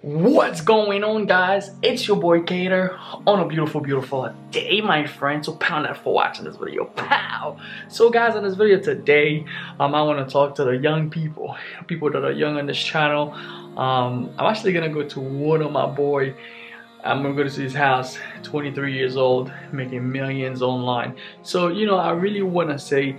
What's going on, guys? It's your boy Gator on a beautiful day, my friend. So pound that for watching this video. Pow! So guys, in this video today, I want to talk to the young people that are young on this channel. I'm actually gonna go to one of my boy. I'm gonna go to his house, 23 years old, making millions online. So I really want to say,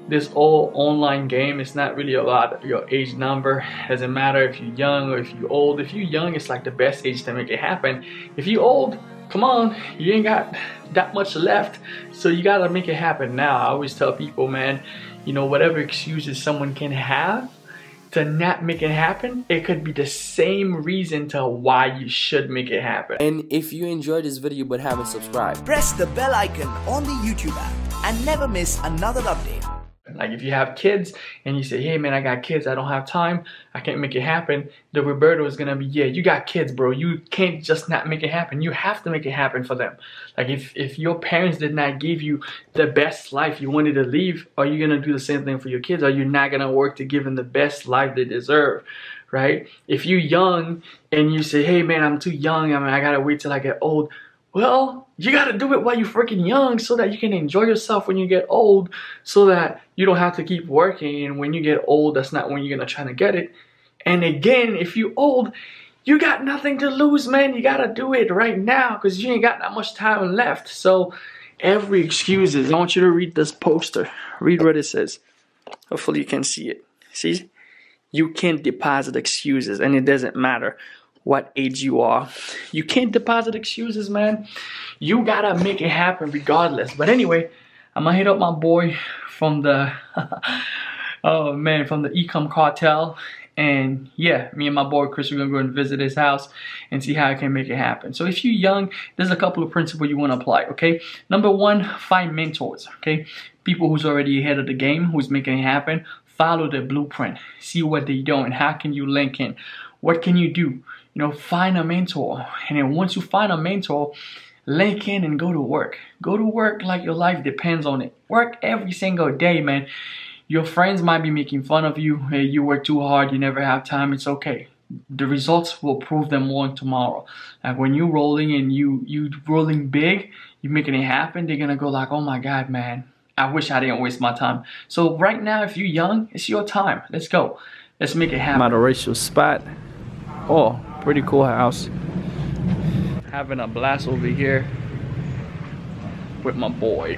this all online game, it's not really about your age number. Doesn't matter if you're young or if you're old. If you're young, it's like the best age to make it happen. If you're old, come on, you ain't got that much left, so you gotta make it happen now. I always tell people, man, whatever excuses someone can have to not make it happen, it could be the same reason to why you should make it happen. And if you enjoyed this video but haven't subscribed, press the bell icon on the YouTube app and never miss another update. Like if you have kids and you say, hey man, I got kids, I don't have time, I can't make it happen, the Roberto is gonna be, yeah, you got kids, bro, you can't just not make it happen. You have to make it happen for them. Like if your parents did not give you the best life you wanted to live, are you gonna do the same thing for your kids? Are you not gonna work to give them the best life they deserve? Right? If you're young and you say, hey man, I'm too young, I gotta wait till I get old. Well, you gotta do it while you're freaking young so that you can enjoy yourself when you get old, so that you don't have to keep working, and when you get old, that's not when you're gonna try to get it. And again, if you're old, you got nothing to lose, man. You gotta do it right now because you ain't got that much time left. So every excuse is, I want you to read this poster. Read what it says. Hopefully you can see it. See? You can't deposit excuses, and it doesn't matter what age you are. You can't deposit excuses, man. You gotta make it happen regardless. But anyway, I'm gonna hit up my boy from the oh man, from the Ecom cartel. And yeah, me and my boy Chris, we're gonna go and visit his house and see how I can make it happen. So if you're young, there's a couple of principles you want to apply. Okay, number one, find mentors. Okay, people who's already ahead of the game, who's making it happen. Follow their blueprint, see what they're doing. How can you link in? What can you do? Find a mentor. And then once you find a mentor, link in and go to work. Go to work like your life depends on it. Work every single day, man. Your friends might be making fun of you. Hey, you work too hard, you never have time. It's okay. The results will prove them wrong tomorrow. Like when you're rolling and you rolling big, you're making it happen, they're gonna go like, oh my God, man, I wish I didn't waste my time. So right now, if you're young, it's your time. Let's go. Let's make it happen. I'm at a racial spot. Oh, pretty cool house. Having a blast over here with my boy.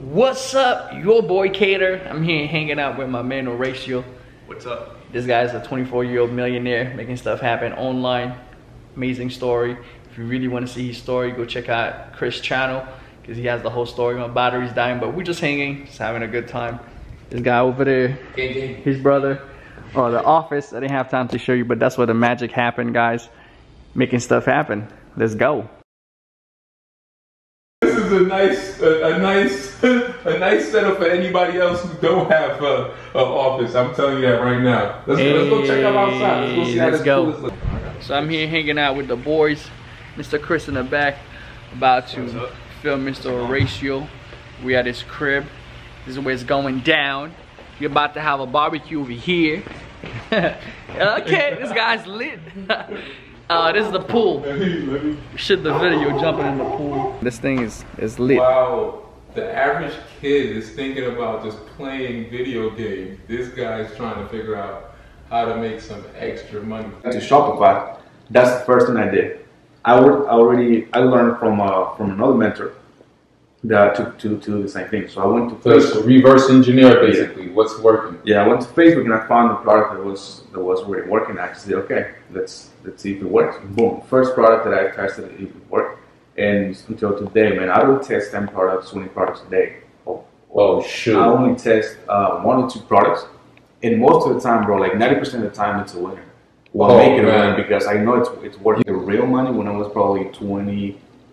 What's up? Your boy Cater. I'm here hanging out with my man Horatio. What's up? This guy's a 24-year-old millionaire making stuff happen online. Amazing story. If you really want to see his story, go check out Chris' channel because he has the whole story. My battery's dying, but we're just hanging, just having a good time. This guy over there, his brother. Oh, the office. I didn't have time to show you, but that's where the magic happened, guys. Making stuff happen. Let's go. This is a nice setup for anybody else who don't have an office. I'm telling you that right now. Let's go check out outside. Let's go see how this cool is. So I'm here hanging out with the boys. Mr. Chris in the back, about to film Mr. Horatio. We at his crib. This is where it's going down. We're about to have a barbecue over here. Okay, this guy's lit. This is the pool. Shoot the video jumping in the pool. This thing is lit. Wow, the average kid is thinking about just playing video games. This guy's trying to figure out how to make some extra money. To Shopify, that's the first thing I did. I learned from another mentor that to do the same thing. So I went to Facebook. So reverse engineer basically. Yeah. What's working? Yeah, I went to Facebook and I found a product that was already working. I said, okay, let's see if it works. Boom, first product that I tested, it worked. And until today, man, I don't test 10 products, 20 products a day. Oh shoot! I only test 1 or 2 products, and most of the time, bro, like 90% of the time, it's a winner. Well, make it a winner because I know it's worth the real money. When I was probably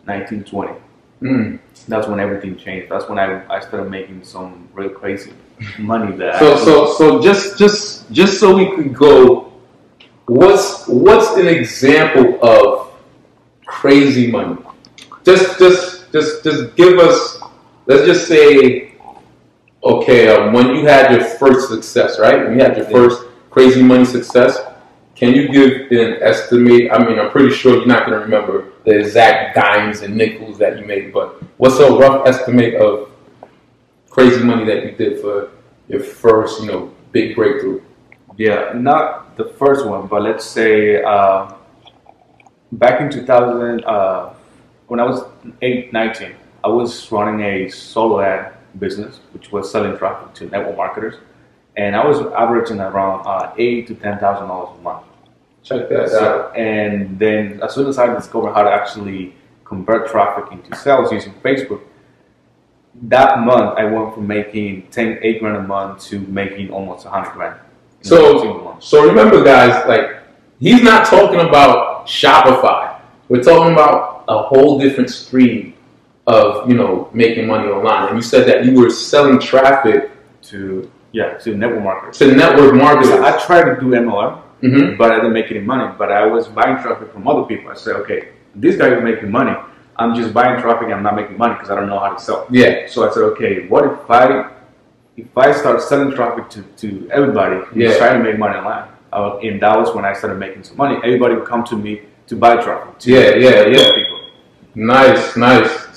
19, 20. That's when everything changed. That's when I started making some real crazy money. So just so we could go, what's an example of crazy money? Just give us. Let's just say, okay, when you had your first success, right? When you had your first crazy money success, can you give an estimate? I mean, I'm pretty sure you're not going to remember the exact dimes and nickels that you made, but what's a rough estimate of crazy money that you did for your first, big breakthrough? Yeah, not the first one, but let's say back in 2000, when I was 19, I was running a solo ad business, which was selling traffic to network marketers, and I was averaging around $8,000 to $10,000 a month. Check that out. And then as soon as I discovered how to actually convert traffic into sales using Facebook, that month I went from making $8 grand a month to making almost $100 grand. So remember, guys, like, he's not talking about Shopify. We're talking about a whole different stream of, making money online. And you said that you were selling traffic to network marketers. To network marketers. So I tried to do MLM, but I didn't make any money. But I was buying traffic from other people. I said, okay, this guy is making money. I'm just buying traffic and I'm not making money because I don't know how to sell. Yeah. So I said, okay, what if I start selling traffic to everybody who's trying to make money online? And that was when I started making some money. Everybody would come to me to buy traffic. People. Nice.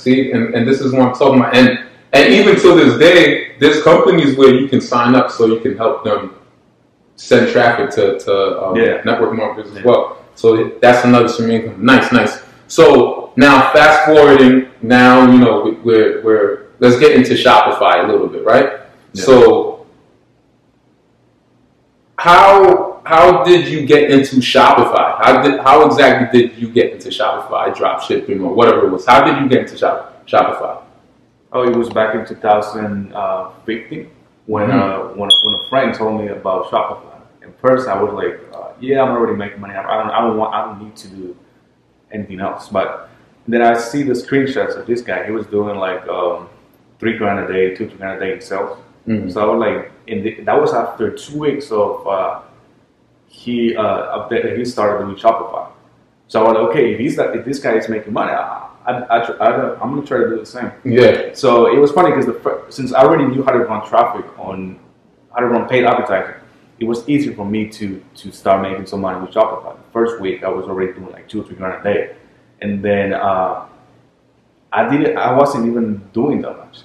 See, and this is what I'm talking about. And even to this day, there's companies where you can sign up so you can help them send traffic to network marketers as well. So that's another stream of income. Nice. So now fast forwarding, now we're let's get into Shopify a little bit, right? Yeah. So how did you get into Shopify? How exactly did you get into Shopify, drop shipping or whatever it was? How did you get into Shopify? Oh, it was back in 2015 when a friend told me about Shopify. And first I was like, I'm already making money. I don't need to do anything else. But then I see the screenshots of this guy. He was doing like $3 grand a day, $2 grand a day in sales. So I was like, that was after 2 weeks of he started doing Shopify. So I was like, okay, if this guy is making money, I'm gonna try to do the same. Yeah. So it was funny because since I already knew how to run traffic how to run paid advertising, it was easier for me to start making some money with Shopify. The first week I was already doing like $2 or $3 grand a day, and then I wasn't even doing that much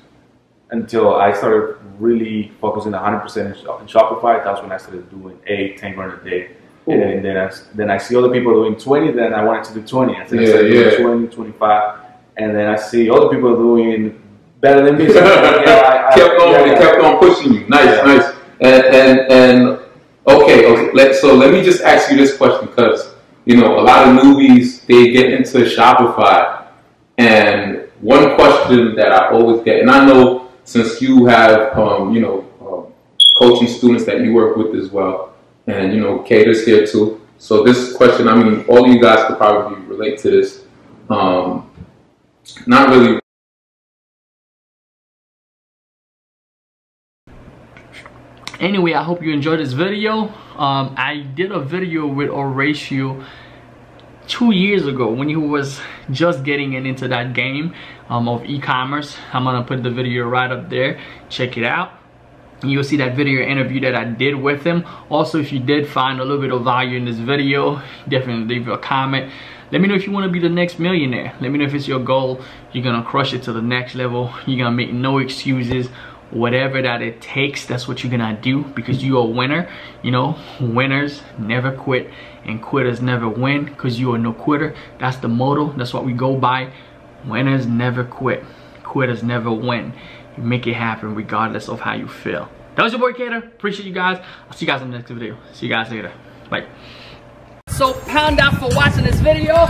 until I started really focusing 100% in Shopify. That's when I started doing $8-10 grand a day. Ooh. And then I see other people doing 20. Then I wanted to do 20. I started doing 20, 25, and then I see other people doing better than me. So kept on pushing you. Nice. And okay. So let me just ask you this question, because a lot of newbies, they get into Shopify, and one question that I always get, and I know since you have coaching students that you work with as well, and Kata's here too. So this question, I mean, all of you guys could probably relate to this. Not really. Anyway, I hope you enjoyed this video. I did a video with Horatio 2 years ago when he was just getting into that game of e-commerce. I'm gonna put the video right up there. Check it out. You'll see that video interview that I did with him. Also, if you did find a little bit of value in this video, definitely leave a comment. Let me know if you want to be the next millionaire. Let me know if it's your goal. You're gonna crush it to the next level. You're gonna make no excuses. Whatever that it takes, that's what you're gonna do, because you're a winner. Winners never quit and quitters never win, because you are no quitter. That's the motto. That's what we go by. Winners never quit, quitters never win. You make it happen regardless of how you feel. That was your boy Kater. Appreciate you guys. I'll see you guys in the next video. See you guys later. Bye. So pound out for watching this video.